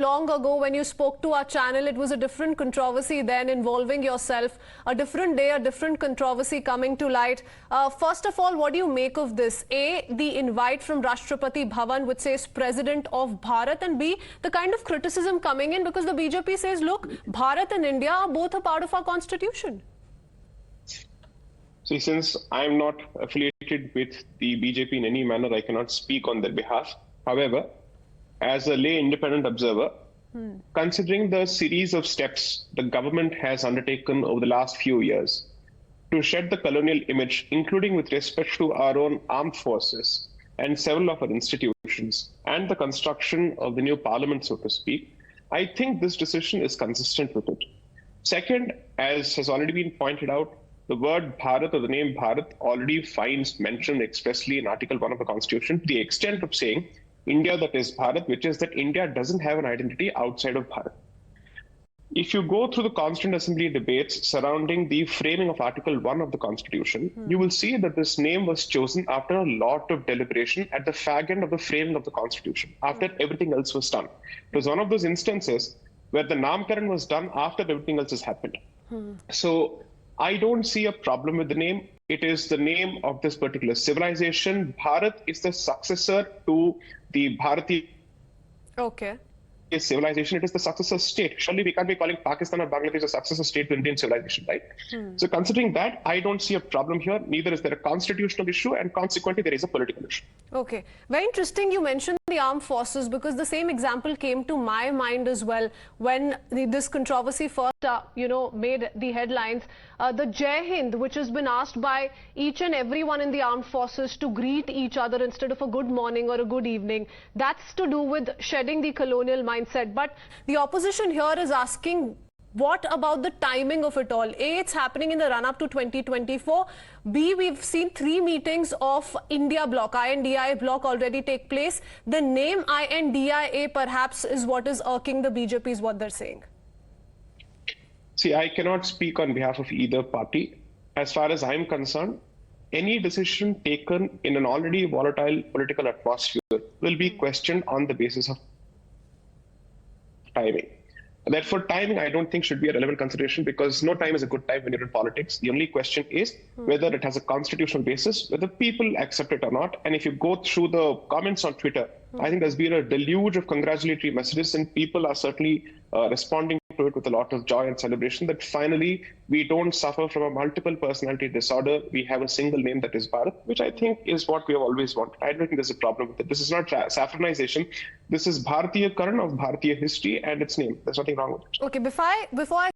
long ago when you spoke to our channel. It was a different controversy then involving yourself. A different day, a different controversy coming to light. First of all, what do you make of this? A, the invite from Rashtrapati Bhavan which says President of Bharat, and B, the kind of criticism coming in because the BJP says, look, Bharat and India are both a part of our constitution. See, since I'm not affiliated with the BJP in any manner, I cannot speak on their behalf. However, as a lay independent observer, considering the series of steps the government has undertaken over the last few years to shed the colonial image, including with respect to our own armed forces and several of our institutions, and the construction of the new parliament, so to speak, I think this decision is consistent with it. Second, as has already been pointed out, the word Bharat or the name Bharat already finds mention expressly in Article 1 of the Constitution to the extent of saying India, that is Bharat, which is that India doesn't have an identity outside of Bharat. If you go through the Constituent Assembly debates surrounding the framing of Article 1 of the Constitution, you will see that this name was chosen after a lot of deliberation at the fag end of the framing of the Constitution, after everything else was done. It was one of those instances where the Namkaran was done after everything else has happened. So I don't see a problem with the name. It is the name of this particular civilization. Bharat is the successor to the Bharatiya civilization. It is the successor state. Surely we can't be calling Pakistan or Bangladesh a successor state to Indian civilization, right? So considering that, I don't see a problem here. Neither is there a constitutional issue, and consequently there is a political issue. Okay. Very interesting you mentioned the armed forces, because the same example came to my mind as well when this controversy first made the headlines. The Jai Hind, which has been asked by each and everyone in the armed forces to greet each other instead of a good morning or a good evening, that's to do with shedding the colonial mindset. But the opposition here is asking, what about the timing of it all? A, it's happening in the run-up to 2024. B, we've seen 3 meetings of India bloc, INDIA bloc already take place. The name INDIA perhaps is what is irking the BJP, is what they're saying. See, I cannot speak on behalf of either party. As far as I'm concerned, any decision taken in an already volatile political atmosphere will be questioned on the basis of timing. Therefore, timing, I don't think, should be a relevant consideration, because no time is a good time when you're in politics. The only question is whether it has a constitutional basis, whether people accept it or not. And if you go through the comments on Twitter, I think there's been a deluge of congratulatory messages, and people are certainly responding to it with a lot of joy and celebration that finally we don't suffer from a multiple personality disorder. We have a single name, that is Bharat, which I think is what we have always wanted. I don't think there's a problem with it. This is not Saffronisation. This is Bhartiyakaran of Bharatiya history and its name. There's nothing wrong with it. Okay, before I